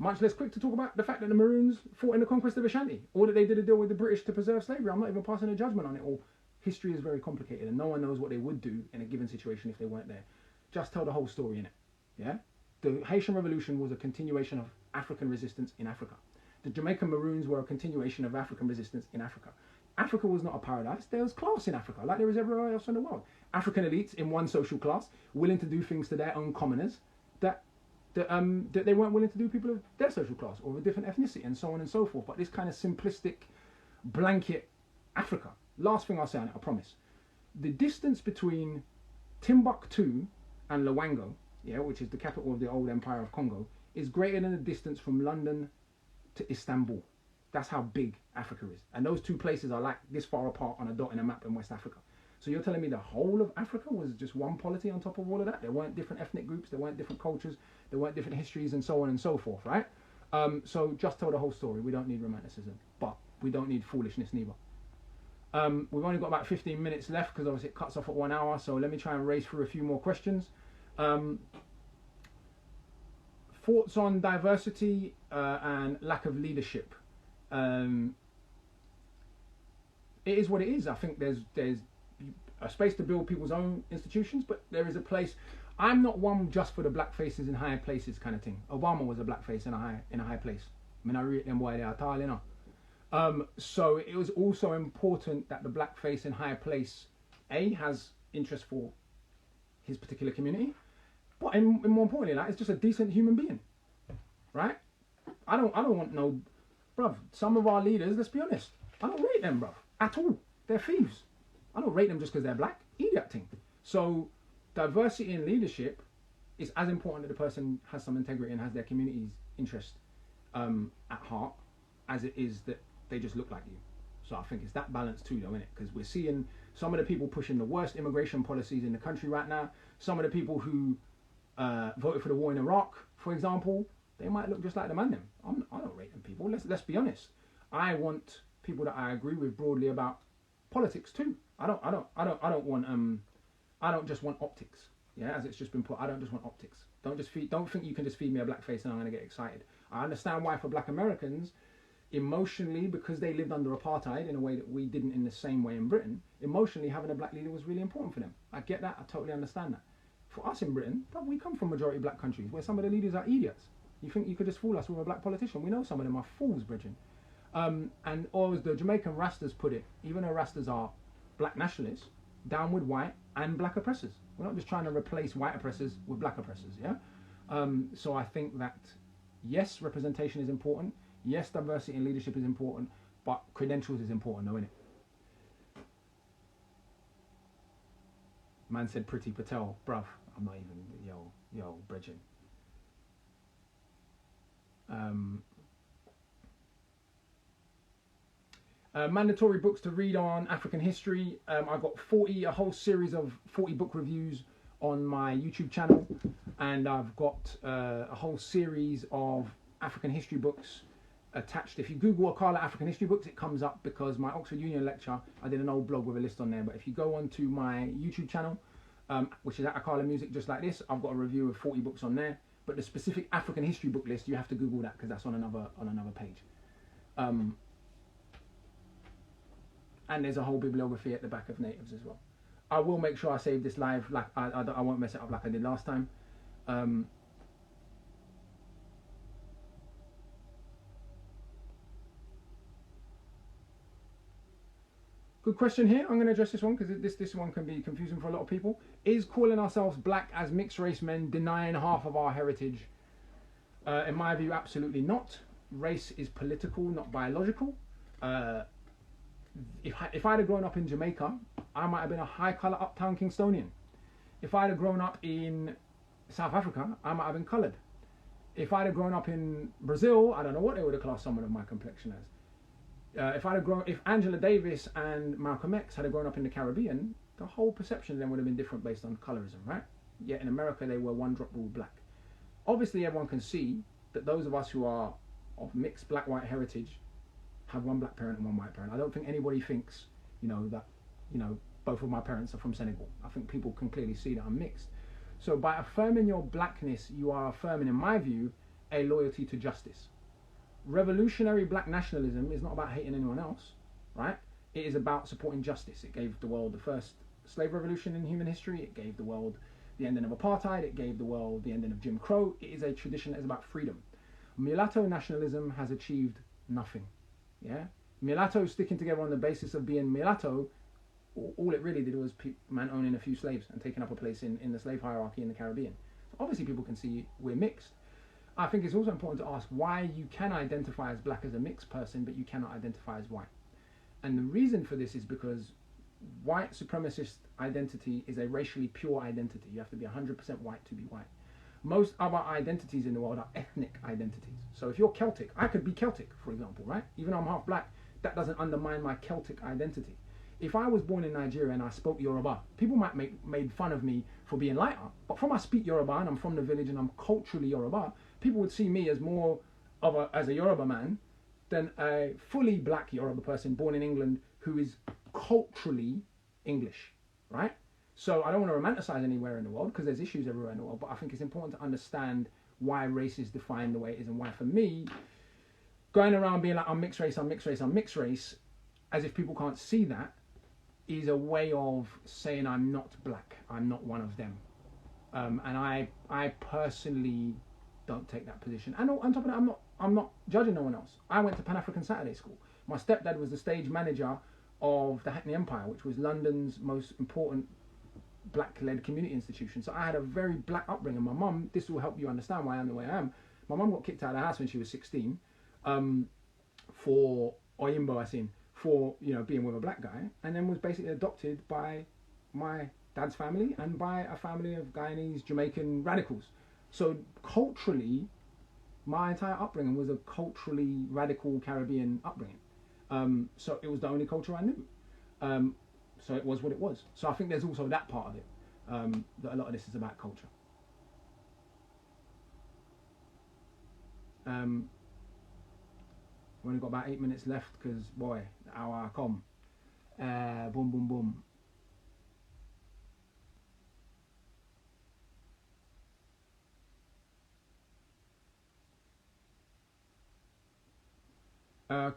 Much less quick to talk about the fact that the Maroons fought in the conquest of Ashanti, or that they did a deal with the British to preserve slavery. I'm not even passing a judgment on it all. History is very complicated and no one knows what they would do in a given situation if they weren't there. Just tell the whole story, innit? Yeah? The Haitian Revolution was a continuation of African resistance in Africa. The Jamaican Maroons were a continuation of African resistance in Africa. Africa was not a paradise. There was class in Africa, like there is everywhere else in the world. African elites in one social class, willing to do things to their own commoners that they weren't willing to do people of their social class or of a different ethnicity, and so on and so forth. But this kind of simplistic blanket Africa. Last thing I'll say on it, I promise. The distance between Timbuktu and Luango, yeah, which is the capital of the old Empire of Congo, is greater than the distance from London to Istanbul. That's how big Africa is. And those two places are like this far apart on a dot in a map in West Africa. So you're telling me the whole of Africa was just one polity on top of all of that? There weren't different ethnic groups, there weren't different cultures, there weren't different histories and so on and so forth, right? So just tell the whole story. We don't need romanticism, but we don't need foolishness neither. We've only got about 15 minutes left because obviously it cuts off at 1 hour. So let me try and race through a few more questions. Thoughts on diversity and lack of leadership. It is what it is. I think there's a space to build people's own institutions, but there is a place. I'm not one just for the black faces in high places kind of thing. Obama was a black face in a high place. I mean, I read them why they are tall, you know. So it was also important that the black face in higher place has interest for his particular community, but and more importantly, like, it's just a decent human being, right? I don't want no, bruv. Some of our leaders, let's be honest, I don't rate them, bruv, at all. They're thieves. I don't rate them just because they're black. Idiot thing. So diversity in leadership is as important that the person has some integrity and has their community's interest at heart as it is that they just look like you. So I think it's that balance too, though, innit? Because we're seeing some of the people pushing the worst immigration policies in the country right now. Some of the people who voted for the war in Iraq, for example, they might look just like the man them. I don't rate them people. Let's be honest. I want people that I agree with broadly about politics too. I don't want I don't just want optics. Yeah, as it's just been put, I don't just want optics. Don't think you can just feed me a black face and I'm gonna get excited. I understand why for black Americans, emotionally, because they lived under apartheid in a way that we didn't in the same way in Britain, emotionally having a black leader was really important for them. I get that, I totally understand that. For us in Britain, we come from majority black countries where some of the leaders are idiots. You think you could just fool us with a black politician? We know some of them are fools, Bridget. Or as the Jamaican Rastas put it, even though Rastas are black nationalists, down with white and black oppressors. We're not just trying to replace white oppressors with black oppressors, yeah? So I think that, yes, representation is important. Yes, diversity in leadership is important, but credentials is important, though, innit? Man said Priti Patel, bruv. I'm not even, yo, Bridget. Mandatory books to read on African history. I've got a whole series of 40 book reviews on my YouTube channel, and I've got a whole series of African history books attached. If you Google Akala African history books, it comes up because my Oxford Union lecture, I did an old blog with a list on there, but if you go onto my YouTube channel, which is at Akala Music, just like this, I've got a review of 40 books on there, but the specific African history book list, you have to Google that because that's on another page. And there's a whole bibliography at the back of natives as well. I will make sure I save this live, like I won't mess it up like I did last time. Good question here. I'm going to address this one because this one can be confusing for a lot of people. Is calling ourselves black as mixed race men denying half of our heritage? In my view, absolutely not. Race is political, not biological. If I'd have grown up in Jamaica, I might have been a high colour uptown Kingstonian. If I'd have grown up in South Africa, I might have been coloured. If I'd have grown up in Brazil, I don't know what they would have classed someone of my complexion as. If Angela Davis and Malcolm X had grown up in the Caribbean, the whole perception of them would have been different based on colorism, right? Yet in America, they were one drop rule black. Obviously, everyone can see that those of us who are of mixed black-white heritage have one black parent and one white parent. I don't think anybody thinks, that, both of my parents are from Senegal. I think people can clearly see that I'm mixed. So by affirming your blackness, you are affirming, in my view, a loyalty to justice. Revolutionary black nationalism is not about hating anyone else, right? It is about supporting justice. It gave the world the first slave revolution in human history. It gave the world the ending of apartheid. It gave the world the ending of Jim Crow. It is a tradition that is about freedom. Mulatto nationalism has achieved nothing. Yeah, mulattoes sticking together on the basis of being mulatto, all it really did was man owning a few slaves and taking up a place in the slave hierarchy in the Caribbean. So obviously people can see we're mixed. I think it's also important to ask why you can identify as black as a mixed person, but you cannot identify as white. And the reason for this is because white supremacist identity is a racially pure identity. You have to be 100% white to be white. Most other identities in the world are ethnic identities. So if you're Celtic, I could be Celtic, for example, right? Even though I'm half black, that doesn't undermine my Celtic identity. If I was born in Nigeria and I spoke Yoruba, people might made fun of me for being lighter, but from I speak Yoruba and I'm from the village and I'm culturally Yoruba, people would see me as more of as a Yoruba man than a fully black Yoruba person born in England who is culturally English, right? So I don't want to romanticize anywhere in the world because there's issues everywhere in the world, but I think it's important to understand why race is defined the way it is and why for me, going around being like, I'm mixed race, I'm mixed race, I'm mixed race, as if people can't see that, is a way of saying I'm not black, I'm not one of them. And I personally don't take that position. And on top of that, I'm not judging no one else. I went to Pan-African Saturday School. My stepdad was the stage manager of the Hackney Empire, which was London's most important black-led community institution. So I had a very black upbringing. My mum, this will help you understand why I am the way I am. My mum got kicked out of the house when she was 16 for Oyimbo, I seen, for being with a black guy, and then was basically adopted by my dad's family and by a family of Guyanese Jamaican radicals. So culturally, my entire upbringing was a culturally radical Caribbean upbringing. So it was the only culture I knew. So it was what it was. So I think there's also that part of it, that a lot of this is about culture. We've only got about 8 minutes left because, boy, the hour I come. Boom, boom, boom.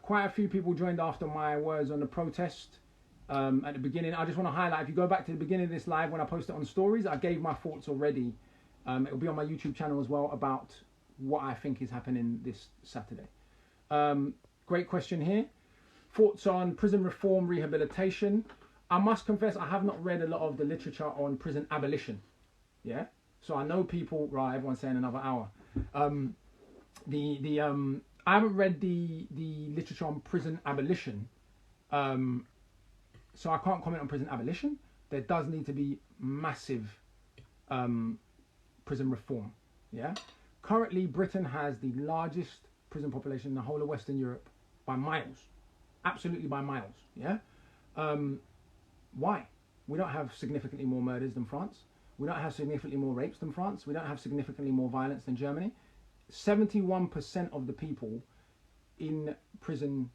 Quite a few people joined after my words on the protest at the beginning. I just want to highlight, if you go back to the beginning of this live when I posted on stories, I gave my thoughts already. It'll be on my YouTube channel as well about what I think is happening this Saturday. Great question here. Thoughts on prison reform, rehabilitation. I must confess, I have not read a lot of the literature on prison abolition. Yeah, so I know people. Right, everyone's saying another hour. I haven't read the literature on prison abolition, so I can't comment on prison abolition. There does need to be massive prison reform. Yeah, currently Britain has the largest prison population in the whole of Western Europe by miles, absolutely by miles. Yeah, why? We don't have significantly more murders than France. We don't have significantly more rapes than France. We don't have significantly more violence than Germany. 71% of the people in prison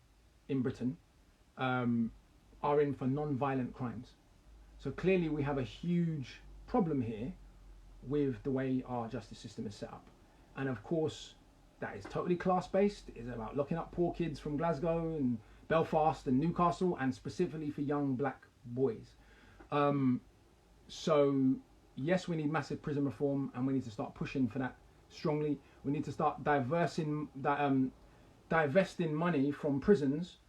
in Britain are in for non-violent crimes. So clearly we have a huge problem here with the way our justice system is set up. And of course, that is totally class-based. It's about locking up poor kids from Glasgow and Belfast and Newcastle, and specifically for young black boys. So yes, we need massive prison reform, and we need to start pushing for that strongly. We need to start divesting money from prisons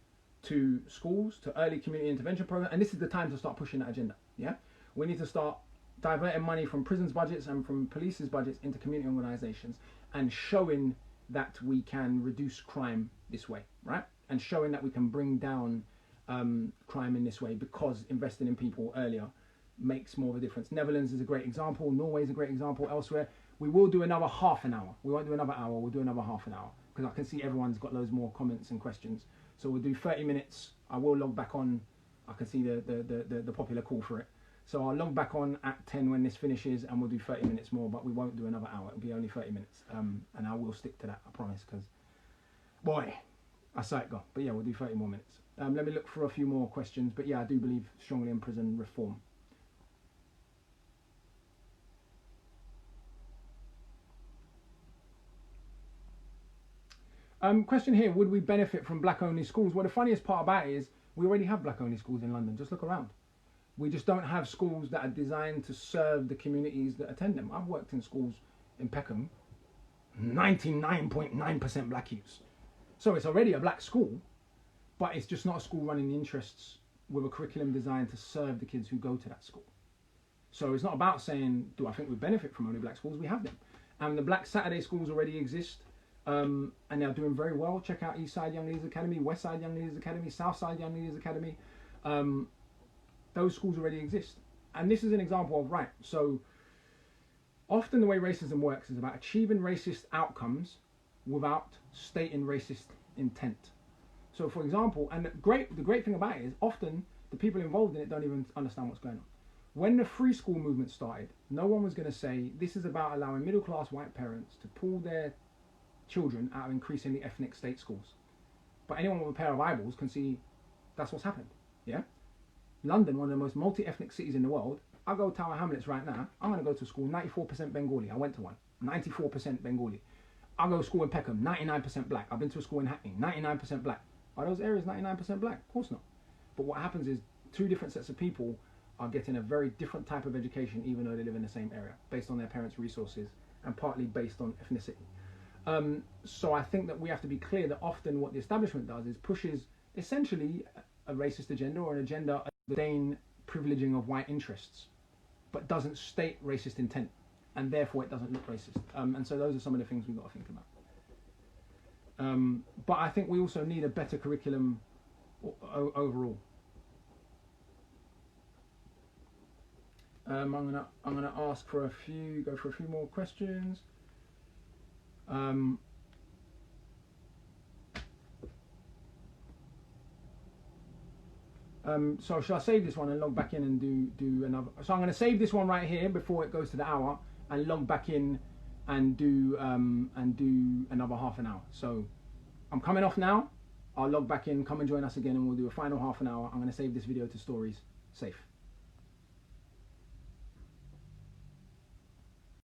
to schools, to early community intervention programs, and this is the time to start pushing that agenda. Yeah, we need to start diverting money from prisons budgets and from police's budgets into community organisations, and showing that we can reduce crime this way, right? And showing that we can bring down crime in this way, because investing in people earlier makes more of a difference. Netherlands is a great example. Norway is a great example. Elsewhere, we will do another half an hour. We won't do another hour. We'll do another half an hour, because I can see everyone's got loads more comments and questions. So we'll do 30 minutes. I will log back on. I can see the popular call for it. So I'll log back on at 10 when this finishes, and we'll do 30 minutes more, but we won't do another hour. It'll be only 30 minutes. And I will stick to that, I promise, because, boy, I saw it go. But yeah, we'll do 30 more minutes. Let me look for a few more questions. But yeah, I do believe strongly in prison reform. Question here, would we benefit from black-only schools? Well, the funniest part about it is we already have black-only schools in London. Just look around. We just don't have schools that are designed to serve the communities that attend them. I've worked in schools in Peckham, 99.9% black youths. So it's already a black school, but it's just not a school running the interests with a curriculum designed to serve the kids who go to that school. So it's not about saying, do I think we benefit from only black schools? We have them. And the Black Saturday schools already exist. And they're doing very well. Check out East Side Young Leaders Academy, West Side Young Leaders Academy, South Side Young Leaders Academy. Those schools already exist. And this is an example of, right, so often the way racism works is about achieving racist outcomes without stating racist intent. So for example, and the great thing about it is often the people involved in it don't even understand what's going on. When the free school movement started, no one was going to say this is about allowing middle class white parents to pull their children out of increasingly ethnic state schools. But anyone with a pair of eyeballs can see that's what's happened. Yeah, London, one of the most multi-ethnic cities in the world. I go to Tower Hamlets right now. I'm going to go to a school 94% Bengali. I went to one 94% Bengali. I go to school in Peckham, 99% black. I've been to a school in Hackney, 99% black. Are those areas 99% black? Of course not. But what happens is two different sets of people are getting a very different type of education, even though they live in the same area, based on their parents' resources and partly based on ethnicity. So I think that we have to be clear that often what the establishment does is pushes essentially a racist agenda, or an agenda of the privileging of white interests, but doesn't state racist intent, and therefore it doesn't look racist. And so those are some of the things we've got to think about. But I think we also need a better curriculum overall. I'm gonna ask for go for a few more questions. So shall I save this one and log back in and do another? So I'm going to save this one right here before it goes to the hour, and log back in and do another half an hour. So I'm coming off now. I'll log back in. Come and join us again, and we'll do a final half an hour. I'm going to save this video to stories. Safe.